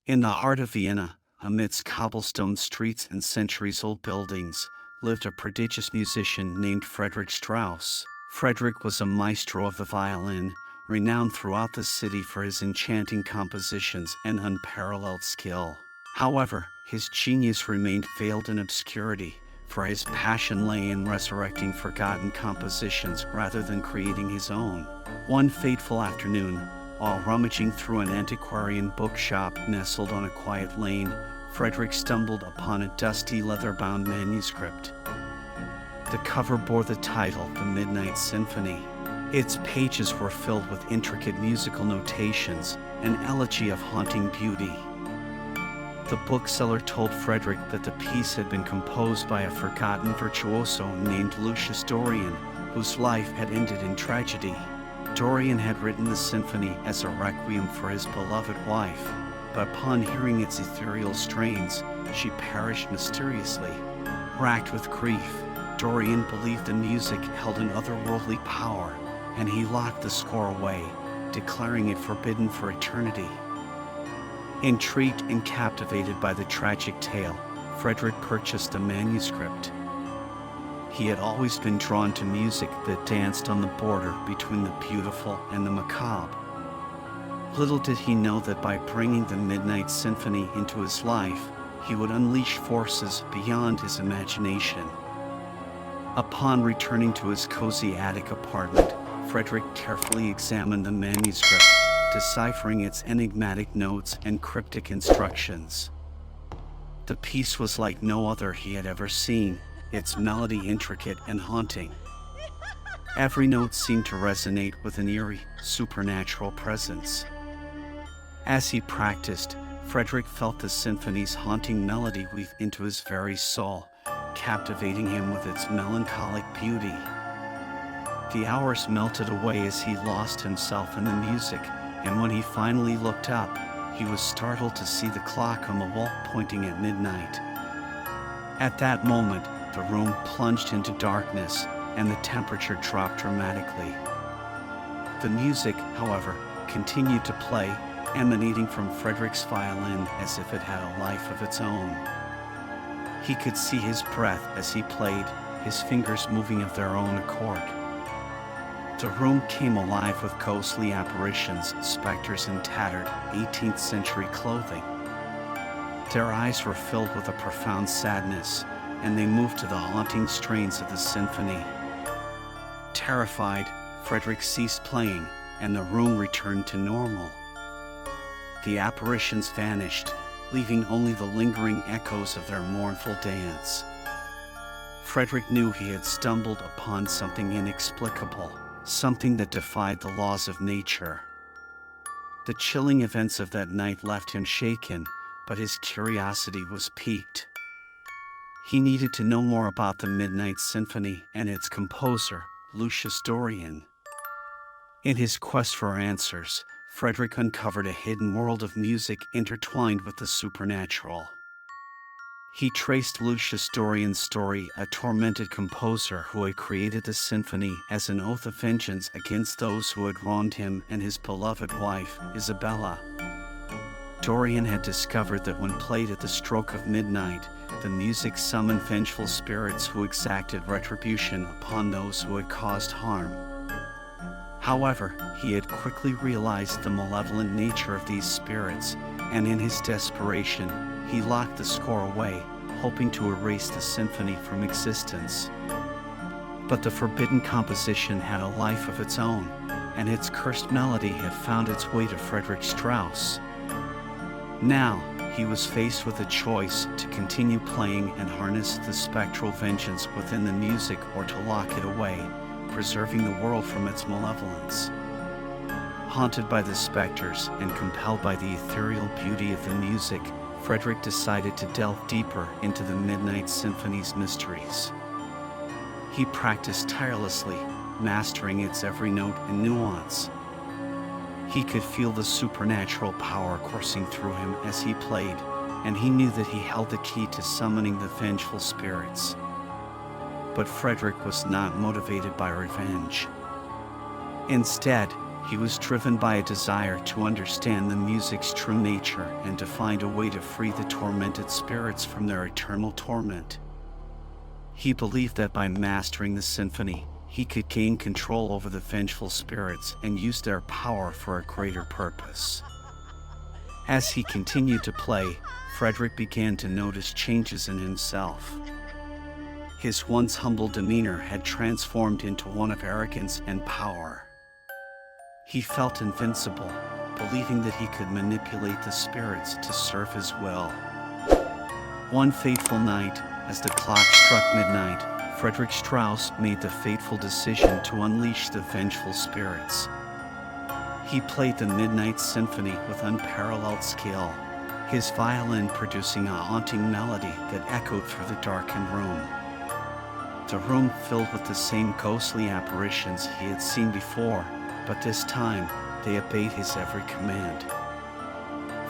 In the heart of Vienna, amidst cobblestone streets and centuries-old buildings, lived a prodigious musician named Frederick Strauss. Frederick was a maestro of the violin, renowned throughout the city for his enchanting compositions and unparalleled skill. However, his genius remained veiled in obscurity, for his passion lay in resurrecting forgotten compositions rather than creating his own. One fateful afternoon, while rummaging through an antiquarian bookshop nestled on a quiet lane, Frederick stumbled upon a dusty leather-bound manuscript. The cover bore the title, The Midnight Symphony. Its pages were filled with intricate musical notations, an elegy of haunting beauty. The bookseller told Frederick that the piece had been composed by a forgotten virtuoso named Lucius Dorian, whose life had ended in tragedy. Dorian had written the symphony as a requiem for his beloved wife, but upon hearing its ethereal strains, she perished mysteriously. Racked with grief, Dorian believed the music held an otherworldly power, and he locked the score away, declaring it forbidden for eternity. Intrigued and captivated by the tragic tale, Frederick purchased the manuscript. He had always been drawn to music that danced on the border between the beautiful and the macabre. Little did he know that by bringing the Midnight Symphony into his life, he would unleash forces beyond his imagination. Upon returning to his cozy attic apartment, Frederick carefully examined the manuscript, deciphering its enigmatic notes and cryptic instructions. The piece was like no other he had ever seen, its melody intricate and haunting. Every note seemed to resonate with an eerie, supernatural presence. As he practiced, Frederick felt the symphony's haunting melody weave into his very soul, captivating him with its melancholic beauty. The hours melted away as he lost himself in the music, and when he finally looked up, he was startled to see the clock on the wall pointing at midnight. At that moment, the room plunged into darkness, and the temperature dropped dramatically. The music, however, continued to play, emanating from Frederick's violin as if it had a life of its own. He could see his breath as he played, his fingers moving of their own accord. The room came alive with ghostly apparitions, specters in tattered 18th century clothing. Their eyes were filled with a profound sadness, and they moved to the haunting strains of the symphony. Terrified, Frederick ceased playing, and the room returned to normal. The apparitions vanished, leaving only the lingering echoes of their mournful dance. Frederick knew he had stumbled upon something inexplicable, something that defied the laws of nature. The chilling events of that night left him shaken, but his curiosity was piqued. He needed to know more about the Midnight Symphony and its composer, Lucius Dorian. In his quest for answers, Frederick uncovered a hidden world of music intertwined with the supernatural. He traced Lucius Dorian's story, a tormented composer who had created the symphony as an oath of vengeance against those who had wronged him and his beloved wife, Isabella. Dorian had discovered that when played at the stroke of midnight, the music summoned vengeful spirits who exacted retribution upon those who had caused harm. However, he had quickly realized the malevolent nature of these spirits, and in his desperation, he locked the score away, hoping to erase the symphony from existence. But the forbidden composition had a life of its own, and its cursed melody had found its way to Frederick Strauss. Now, he was faced with a choice: to continue playing and harness the spectral vengeance within the music, or to lock it away, preserving the world from its malevolence. Haunted by the specters and compelled by the ethereal beauty of the music, Frederick decided to delve deeper into the Midnight Symphony's mysteries. He practiced tirelessly, mastering its every note and nuance. He could feel the supernatural power coursing through him as he played, and he knew that he held the key to summoning the vengeful spirits. But Frederick was not motivated by revenge. Instead, He was driven by a desire to understand the music's true nature and to find a way to free the tormented spirits from their eternal torment. He believed that by mastering the symphony, he could gain control over the vengeful spirits and use their power for a greater purpose. As he continued to play, Frederick began to notice changes in himself. His once humble demeanor had transformed into one of arrogance and power. He felt invincible, believing that he could manipulate the spirits to serve his will. One fateful night, as the clock struck midnight, Frederick Strauss made the fateful decision to unleash the vengeful spirits. He played the Midnight Symphony with unparalleled skill, his violin producing a haunting melody that echoed through the darkened room. The room filled with the same ghostly apparitions he had seen before, but this time they obeyed his every command.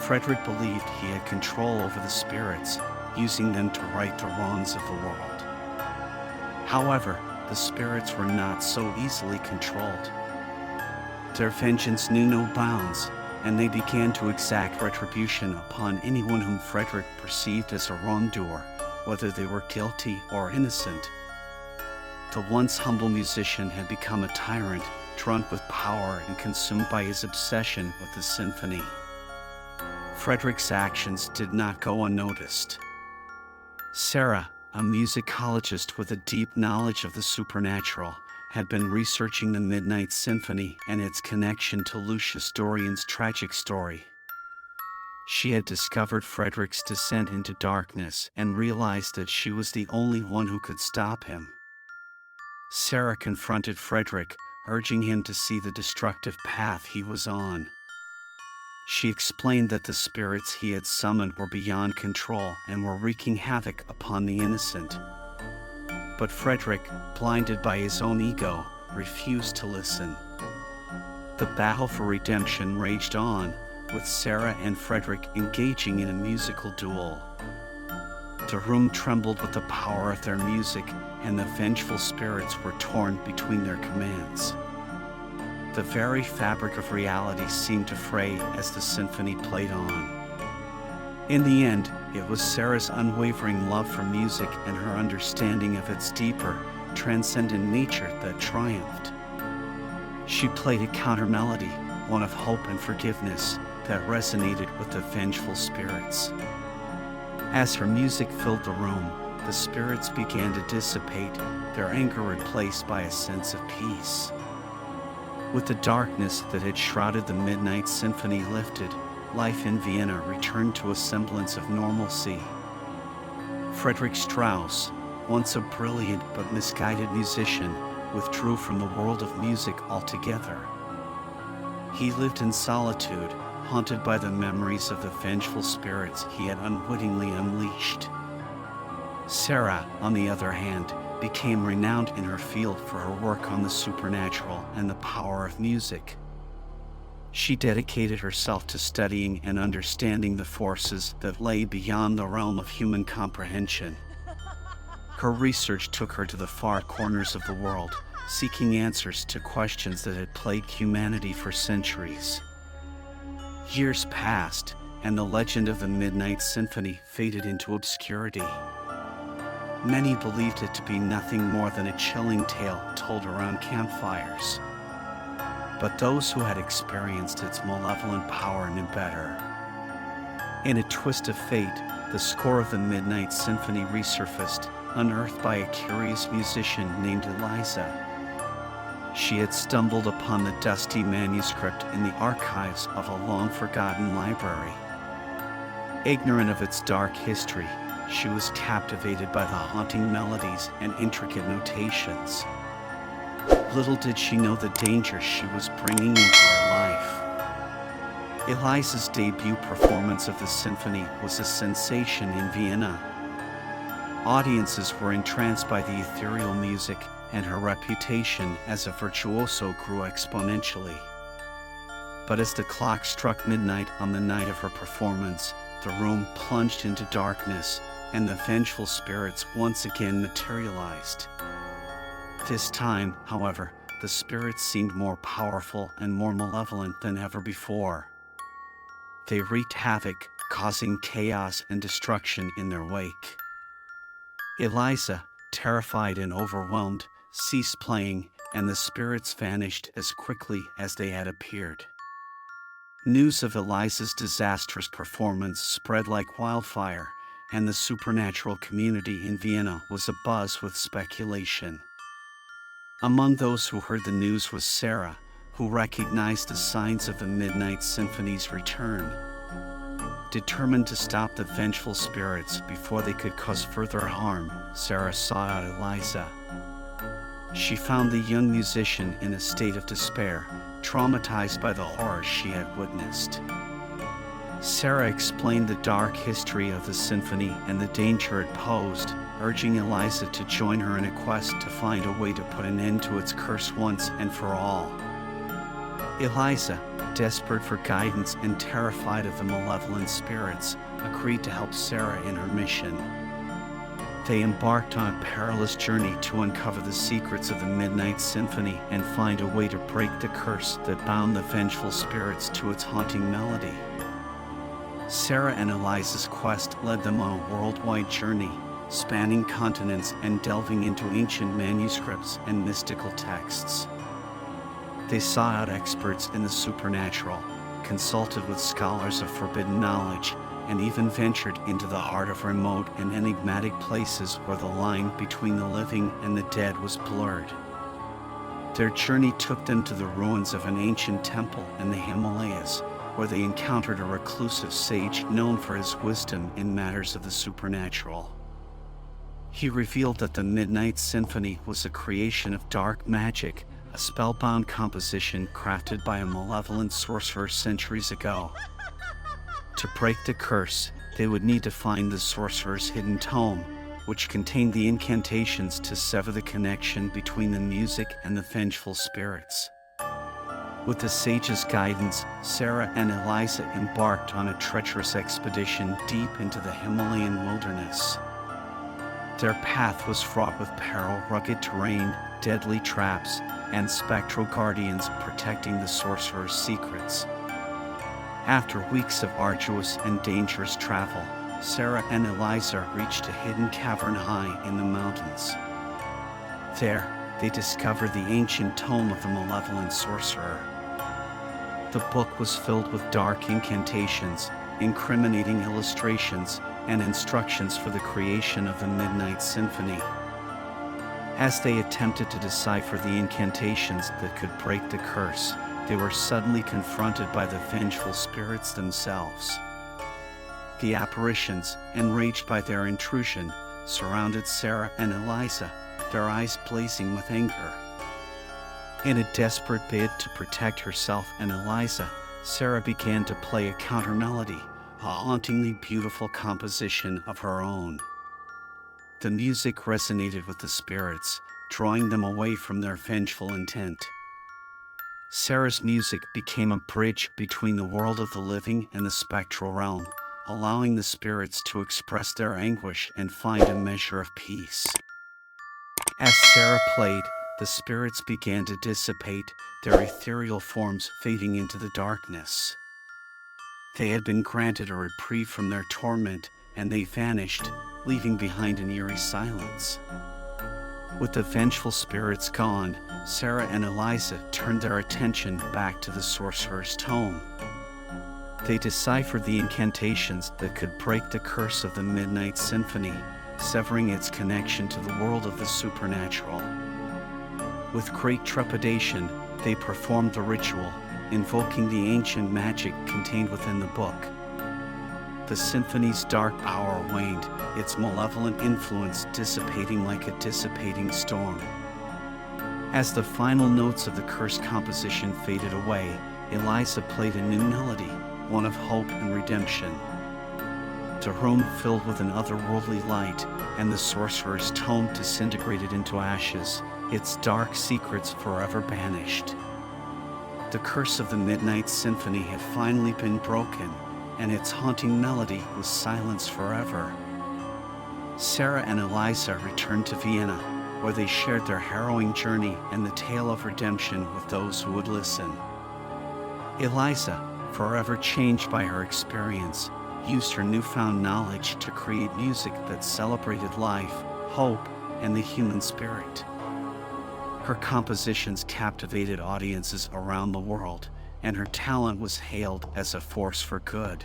Frederick believed he had control over the spirits, using them to right the wrongs of the world. However, the spirits were not so easily controlled. Their vengeance knew no bounds, and they began to exact retribution upon anyone whom Frederick perceived as a wrongdoer, whether they were guilty or innocent. The once humble musician had become a tyrant, drunk with power and consumed by his obsession with the symphony. Frederick's actions did not go unnoticed. Sarah, a musicologist with a deep knowledge of the supernatural, had been researching the Midnight Symphony and its connection to Lucius Dorian's tragic story. She had discovered Frederick's descent into darkness and realized that she was the only one who could stop him. Sarah confronted Frederick, urging him to see the destructive path he was on. She explained that the spirits he had summoned were beyond control and were wreaking havoc upon the innocent. But Frederick, blinded by his own ego, refused to listen. The battle for redemption raged on, with Sarah and Frederick engaging in a musical duel. The room trembled with the power of their music, and the vengeful spirits were torn between their commands. The very fabric of reality seemed to fray as the symphony played on. In the end, it was Sarah's unwavering love for music and her understanding of its deeper, transcendent nature that triumphed. She played a counter melody, one of hope and forgiveness, that resonated with the vengeful spirits. As her music filled the room, the spirits began to dissipate, their anger replaced by a sense of peace. With the darkness that had shrouded the Midnight Symphony lifted, life in Vienna returned to a semblance of normalcy. Frederick Strauss, once a brilliant but misguided musician, withdrew from the world of music altogether. He lived in solitude, haunted by the memories of the vengeful spirits he had unwittingly unleashed. Sarah, on the other hand, became renowned in her field for her work on the supernatural and the power of music. She dedicated herself to studying and understanding the forces that lay beyond the realm of human comprehension. Her research took her to the far corners of the world, seeking answers to questions that had plagued humanity for centuries. Years passed, and the legend of the Midnight Symphony faded into obscurity. Many believed it to be nothing more than a chilling tale told around campfires. But those who had experienced its malevolent power knew better. In a twist of fate, the score of the Midnight Symphony resurfaced, unearthed by a curious musician named Eliza. She had stumbled upon the dusty manuscript in the archives of a long-forgotten library. Ignorant of its dark history, she was captivated by the haunting melodies and intricate notations. Little did she know the danger she was bringing into her life. Eliza's debut performance of the symphony was a sensation in Vienna. Audiences were entranced by the ethereal music, and her reputation as a virtuoso grew exponentially. But as the clock struck midnight on the night of her performance, the room plunged into darkness, and the vengeful spirits once again materialized. This time, however, the spirits seemed more powerful and more malevolent than ever before. They wreaked havoc, causing chaos and destruction in their wake. Eliza, terrified and overwhelmed, ceased playing, and the spirits vanished as quickly as they had appeared. News of Eliza's disastrous performance spread like wildfire, and the supernatural community in Vienna was abuzz with speculation. Among those who heard the news was Sarah, who recognized the signs of the Midnight Symphony's return. Determined to stop the vengeful spirits before they could cause further harm, Sarah sought out Eliza. She found the young musician in a state of despair, traumatized by the horrors she had witnessed. Sarah explained the dark history of the symphony and the danger it posed, urging Eliza to join her in a quest to find a way to put an end to its curse once and for all. Eliza, desperate for guidance and terrified of the malevolent spirits, agreed to help Sarah in her mission. They embarked on a perilous journey to uncover the secrets of the Midnight Symphony and find a way to break the curse that bound the vengeful spirits to its haunting melody. Sarah and Eliza's quest led them on a worldwide journey, spanning continents and delving into ancient manuscripts and mystical texts. They sought out experts in the supernatural, consulted with scholars of forbidden knowledge, and even ventured into the heart of remote and enigmatic places where the line between the living and the dead was blurred. Their journey took them to the ruins of an ancient temple in the Himalayas, where they encountered a reclusive sage known for his wisdom in matters of the supernatural. He revealed that the Midnight Symphony was a creation of dark magic, a spellbound composition crafted by a malevolent sorcerer centuries ago. To break the curse, they would need to find the sorcerer's hidden tome, which contained the incantations to sever the connection between the music and the vengeful spirits. With the sage's guidance, Sarah and Eliza embarked on a treacherous expedition deep into the Himalayan wilderness. Their path was fraught with peril, rugged terrain, deadly traps, and spectral guardians protecting the sorcerer's secrets. After weeks of arduous and dangerous travel, Sarah and Eliza reached a hidden cavern high in the mountains. There, they discovered the ancient tome of the malevolent sorcerer. The book was filled with dark incantations, incriminating illustrations, and instructions for the creation of the Midnight Symphony. As they attempted to decipher the incantations that could break the curse, they were suddenly confronted by the vengeful spirits themselves. The apparitions, enraged by their intrusion, surrounded Sarah and Eliza, their eyes blazing with anger. In a desperate bid to protect herself and Eliza, Sarah began to play a counter melody, a hauntingly beautiful composition of her own. The music resonated with the spirits, drawing them away from their vengeful intent. Sarah's music became a bridge between the world of the living and the spectral realm, allowing the spirits to express their anguish and find a measure of peace. As Sarah played, the spirits began to dissipate, their ethereal forms fading into the darkness. They had been granted a reprieve from their torment, and they vanished, leaving behind an eerie silence. With the vengeful spirits gone, Sarah and Eliza turned their attention back to the sorcerer's tome. They deciphered the incantations that could break the curse of the Midnight Symphony, severing its connection to the world of the supernatural. With great trepidation, they performed the ritual, invoking the ancient magic contained within the book. The symphony's dark power waned, its malevolent influence dissipating like a dissipating storm. As the final notes of the cursed composition faded away, Eliza played a new melody, one of hope and redemption. The room filled with an otherworldly light, and the sorcerer's tome disintegrated into ashes, its dark secrets forever banished. The curse of the Midnight Symphony had finally been broken, and its haunting melody was silenced forever. Sarah and Eliza returned to Vienna, where they shared their harrowing journey and the tale of redemption with those who would listen. Eliza, forever changed by her experience, used her newfound knowledge to create music that celebrated life, hope, and the human spirit. Her compositions captivated audiences around the world, and her talent was hailed as a force for good.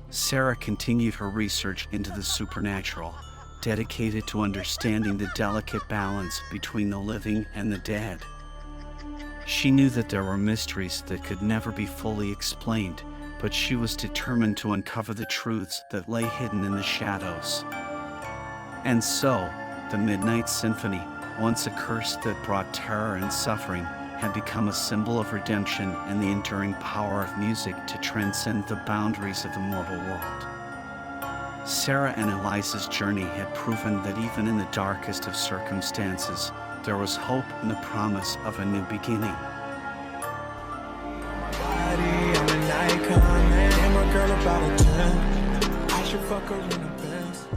Sarah continued her research into the supernatural, dedicated to understanding the delicate balance between the living and the dead. She knew that there were mysteries that could never be fully explained, but she was determined to uncover the truths that lay hidden in the shadows. And so, the Midnight Symphony, once a curse that brought terror and suffering, had become a symbol of redemption and the enduring power of music to transcend the boundaries of the mortal world. Sarah and Eliza's journey had proven that even in the darkest of circumstances, there was hope and the promise of a new beginning. I'm an icon, man. I'm a girl about a 10. I should fuck her in the Benz.